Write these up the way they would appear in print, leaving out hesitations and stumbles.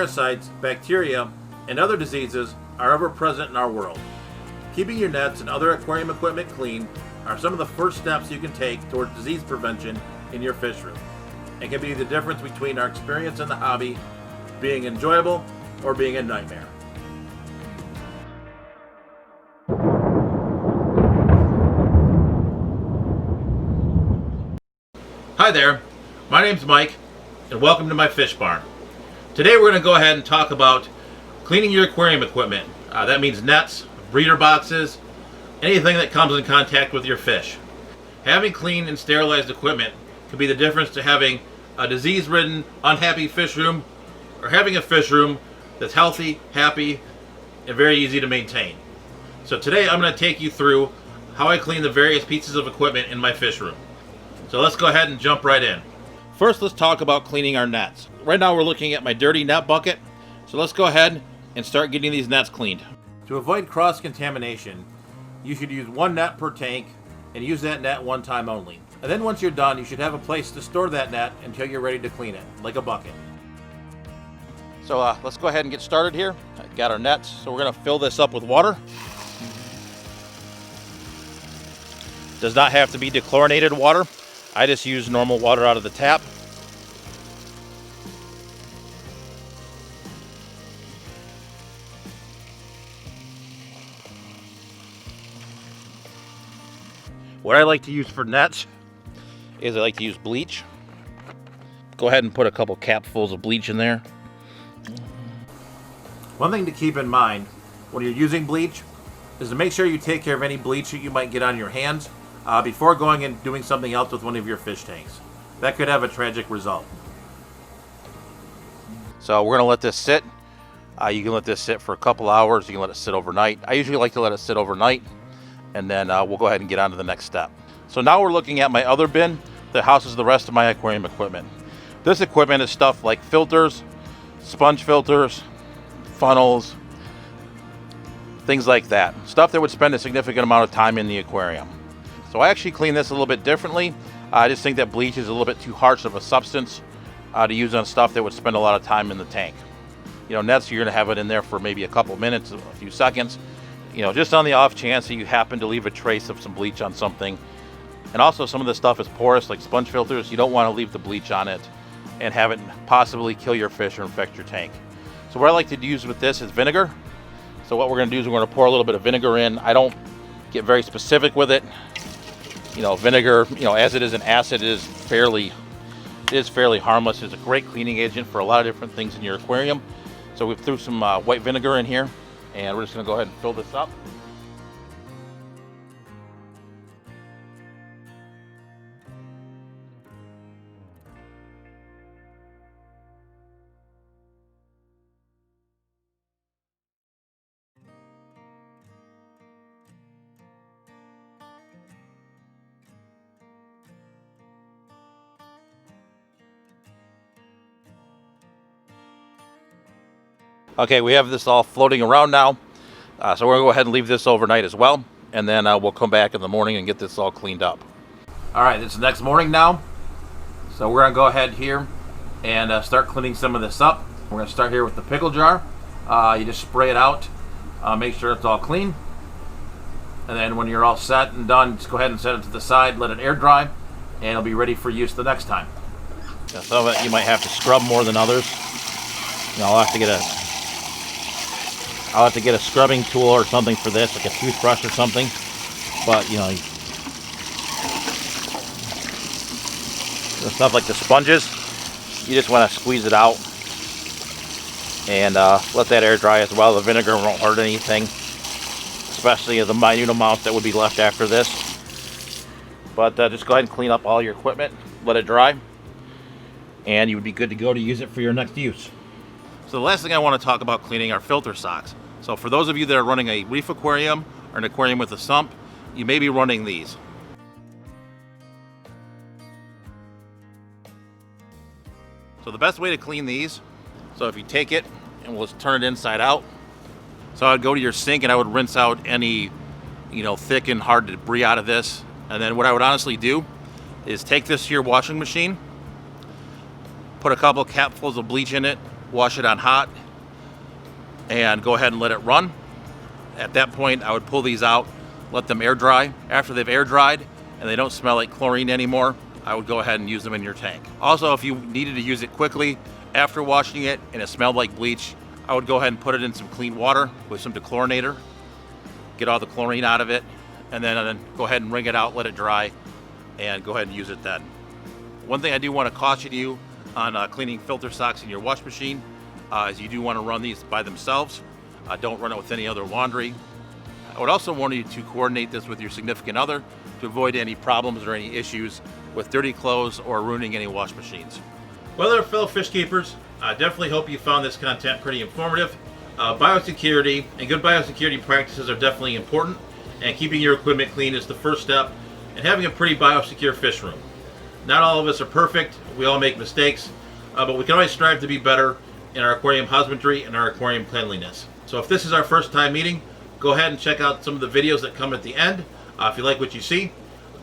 parasites, bacteria, and other diseases are ever present in our world. Keeping your nets and other aquarium equipment clean are some of the first steps you can take towards disease prevention in your fish room, and can be the difference between our experience in the hobby being enjoyable or being a nightmare. Hi there, my name's Mike, and welcome to my fish barn. Today we're going to go ahead and talk about cleaning your aquarium equipment. That means nets, breeder boxes, anything that comes in contact with your fish. Having clean and sterilized equipment can be the difference to having a disease-ridden, unhappy fish room, or having a fish room that's healthy, happy, and very easy to maintain. So today I'm going to take you through how I clean the various pieces of equipment in my fish room. So let's go ahead and jump right in. First, let's talk about cleaning our nets. Right now we're looking at my dirty net bucket, so let's go ahead and start getting these nets cleaned. To avoid cross-contamination, you should use one net per tank and use that net one time only. And then once you're done, you should have a place to store that net until you're ready to clean it, like a bucket. So let's go ahead and get started here. I've got our nets, so we're going to fill this up with water. Does not have to be dechlorinated water. I just use normal water out of the tap. What I like to use for nets is I like to use bleach. Go ahead and put a couple capfuls of bleach in there. One thing to keep in mind when you're using bleach is to make sure you take care of any bleach that you might get on your hands before going and doing something else with one of your fish tanks. That could have a tragic result. So we're going to let this sit. You can let this sit for a couple hours. You can let it sit overnight. I usually like to let it sit overnight, and then we'll go ahead and get on to the next step. So now we're looking at my other bin that houses the rest of my aquarium equipment. This equipment is stuff like filters, sponge filters, funnels, things like that. Stuff that would spend a significant amount of time in the aquarium. So I actually clean this a little bit differently. I just think that bleach is a little bit too harsh of a substance to use on stuff that would spend a lot of time in the tank. You know, nets, you're gonna have it in there for maybe a couple minutes, a few seconds. You know, just on the off chance that you happen to leave a trace of some bleach on something. And also some of the stuff is porous, like sponge filters. You don't want to leave the bleach on it and have it possibly kill your fish or infect your tank. So what I like to use with this is vinegar. So what we're going to do is we're going to pour a little bit of vinegar in. I don't get very specific with it. You know, vinegar, you know, as it is an acid, it is fairly harmless. It's a great cleaning agent for a lot of different things in your aquarium. So we threw some white vinegar in here, and we're just going to go ahead and fill this up. Okay, we have this all floating around now, so we're going to go ahead and leave this overnight as well, and then we'll come back in the morning and get this all cleaned up. All right, it's the next morning now, so we're going to go ahead here and start cleaning some of this up. We're going to start here with the pickle jar. You just spray it out, make sure it's all clean, and then when you're all set and done, just go ahead and set it to the side, let it air dry, and it'll be ready for use the next time. Now, some of it you might have to scrub more than others. You know, I'll have to get a scrubbing tool or something for this, like a toothbrush or something. But, you know, the stuff like the sponges, you just want to squeeze it out and let that air dry as well. The vinegar won't hurt anything, especially the minute amounts that would be left after this. But just go ahead and clean up all your equipment, let it dry, and you would be good to go to use it for your next use. So the last thing I want to talk about cleaning are filter socks. So for those of you that are running a reef aquarium or an aquarium with a sump, you may be running these. So the best way to clean these, so if you take it and we'll just turn it inside out. So I'd go to your sink and I would rinse out any, you know, thick and hard debris out of this. And then what I would honestly do is take this to your washing machine, put a couple capfuls of bleach in it, wash it on hot, and go ahead and let it run. At that point, I would pull these out, let them air dry. After they've air dried and they don't smell like chlorine anymore, I would go ahead and use them in your tank. Also, if you needed to use it quickly after washing it and it smelled like bleach, I would go ahead and put it in some clean water with some dechlorinator, get all the chlorine out of it, and then go ahead and wring it out, let it dry, and go ahead and use it then. One thing I do want to caution you on cleaning filter socks in your wash machine is you do want to run these by themselves. Don't run it with any other laundry. I would also warn you to coordinate this with your significant other to avoid any problems or any issues with dirty clothes or ruining any wash machines. Well there, fellow fish keepers, I definitely hope you found this content pretty informative. Biosecurity and good biosecurity practices are definitely important, and keeping your equipment clean is the first step in having a pretty biosecure fish room. Not all of us are perfect, we all make mistakes, but we can always strive to be better in our aquarium husbandry and our aquarium cleanliness. So if this is our first time meeting, go ahead and check out some of the videos that come at the end. If you like what you see,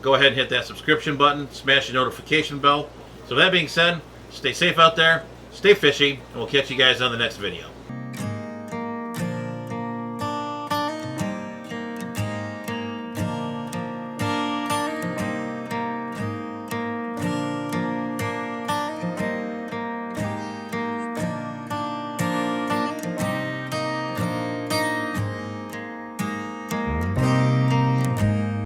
go ahead and hit that subscription button, smash the notification bell. So that being said, stay safe out there, stay fishy, and we'll catch you guys on the next video.